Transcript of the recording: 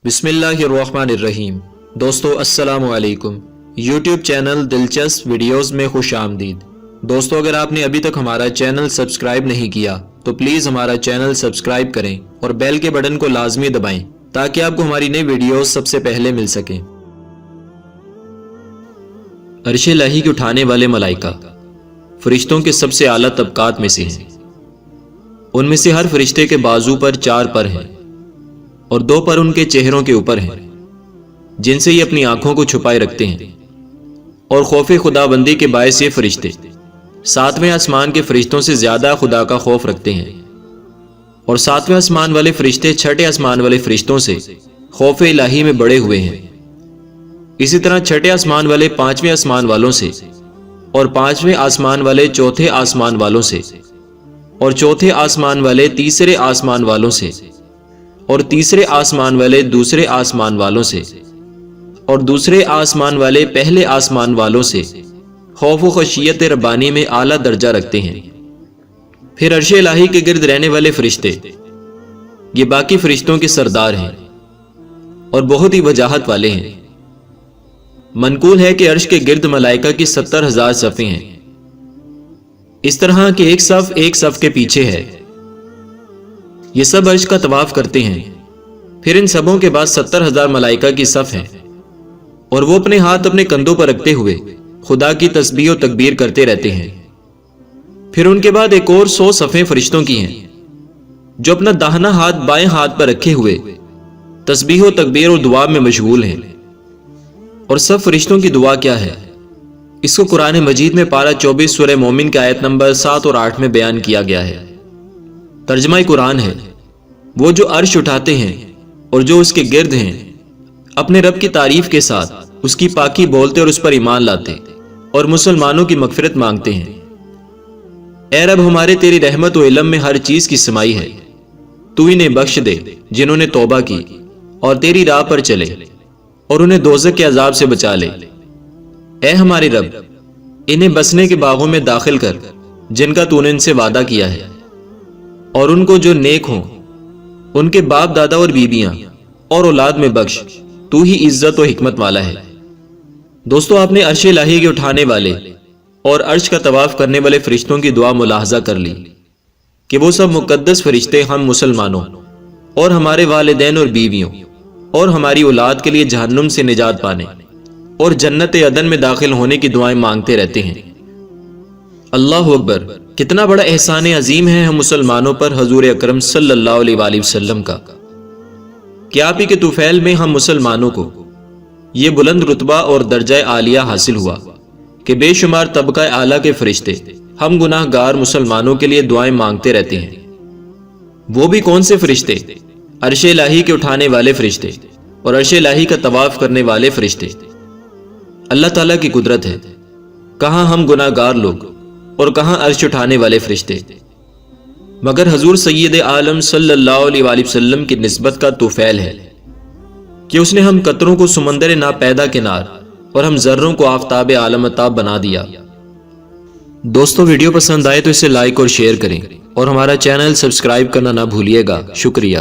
بسم اللہ الرحمن الرحیم۔ دوستو السلام علیکم۔ یوٹیوب چینل دلچسپ ویڈیوز میں خوش آمدید۔ دوستو اگر آپ نے ابھی تک ہمارا چینل سبسکرائب نہیں کیا تو پلیز ہمارا چینل سبسکرائب کریں اور بیل کے بٹن کو لازمی دبائیں تاکہ آپ کو ہماری نئی ویڈیوز سب سے پہلے مل سکیں۔ عرش الہی کے اٹھانے والے ملائکہ فرشتوں کے سب سے اعلیٰ طبقات میں سے ہیں۔ ان میں سے ہر فرشتے کے بازو پر 4 پر ہیں اور 2 پر ان کے چہروں کے اوپر ہیں، جن سے یہ اپنی آنکھوں کو چھپائے رکھتے ہیں، اور خوف خدا بندی کے باعث یہ فرشتے 7ویں آسمان کے فرشتوں سے زیادہ خدا کا خوف رکھتے ہیں، اور 7ویں آسمان والے فرشتے 6ٹھے آسمان والے فرشتوں سے خوف الہی میں بڑے ہوئے ہیں۔ اسی طرح 6ٹھے آسمان والے 5ویں آسمان والوں سے، اور 5ویں آسمان والے 4تھے آسمان والوں سے، اور 4تھے آسمان والے 3رے آسمان والوں سے، اور 3رے آسمان والے 2سرے آسمان والوں سے، اور 2سرے آسمان والے 1لے آسمان والوں سے خوف و خشیت ربانی میں اعلیٰ درجہ رکھتے ہیں۔ پھر عرش الہی کے گرد رہنے والے فرشتے یہ باقی فرشتوں کے سردار ہیں اور بہت ہی وجاہت والے ہیں۔ منقول ہے کہ عرش کے گرد ملائکہ کی 70,000 صفیں ہیں، اس طرح کہ ایک صف کے پیچھے ہے۔ یہ سب عرش کا طواف کرتے ہیں۔ پھر ان سبوں کے بعد 70,000 ملائکہ کی صف ہیں، اور وہ اپنے ہاتھ اپنے کندھوں پر رکھتے ہوئے خدا کی تسبیح و تکبیر کرتے رہتے ہیں۔ پھر ان کے بعد ایک اور 100 صفیں فرشتوں کی ہیں، جو اپنا داہنا ہاتھ بائیں ہاتھ پر رکھے ہوئے تسبیح و تکبیر اور دعا میں مشغول ہیں۔ اور سب فرشتوں کی دعا کیا ہے، اس کو قرآن مجید میں پارہ 24 سورہ مومن کی آیت نمبر 7 اور 8 میں بیان کیا گیا ہے۔ ترجمہ قرآن ہے، وہ جو عرش اٹھاتے ہیں اور جو اس کے گرد ہیں، اپنے رب کی تعریف کے ساتھ اس کی پاکی بولتے اور اس پر ایمان لاتے اور مسلمانوں کی مغفرت مانگتے ہیں۔ اے رب ہمارے، تیری رحمت و علم میں ہر چیز کی سمائی ہے، تو انہیں بخش دے جنہوں نے توبہ کی اور تیری راہ پر چلے، اور انہیں دوزخ کے عذاب سے بچا لے۔ اے ہمارے رب، انہیں بسنے کے باغوں میں داخل کر جن کا تو نے ان سے وعدہ کیا ہے، اور ان کو جو نیک ہوں ان کے باپ دادا اور بیویاں اور اولاد میں بخش، تو ہی عزت و حکمت والا ہے۔ دوستو، آپ نے عرش الہی کے اٹھانے والے اور عرش کا طواف کرنے والے فرشتوں کی دعا ملاحظہ کر لی کہ وہ سب مقدس فرشتے ہم مسلمانوں اور ہمارے والدین اور بیویوں اور ہماری اولاد کے لیے جہنم سے نجات پانے اور جنت عدن میں داخل ہونے کی دعائیں مانگتے رہتے ہیں۔ اللہ اکبر! کتنا بڑا احسان عظیم ہے ہم مسلمانوں پر حضور اکرم صلی اللہ علیہ وآلہ وسلم کا کہ آپ ہی کے طفیل میں ہم مسلمانوں کو یہ بلند رتبہ اور درجہ عالیہ حاصل ہوا کہ بے شمار طبقہ اعلیٰ کے فرشتے ہم گناہ گار مسلمانوں کے لیے دعائیں مانگتے رہتے ہیں۔ وہ بھی کون سے فرشتے؟ عرش الہی کے اٹھانے والے فرشتے اور عرش الہی کا طواف کرنے والے فرشتے۔ اللہ تعالیٰ کی قدرت ہے، کہاں ہم گناہ گار لوگ اور کہاں عرش اٹھانے والے فرشتے، مگر حضور سید عالم صلی اللہ علیہ وآلہ وسلم کی نسبت کا طفیل ہے کہ اس نے ہم قطروں کو سمندر ناپیدا کنار اور ہم ذروں کو آفتاب عالم تاب بنا دیا۔ دوستو، ویڈیو پسند آئے تو اسے لائک اور شیئر کریں اور ہمارا چینل سبسکرائب کرنا نہ بھولیے گا۔ شکریہ۔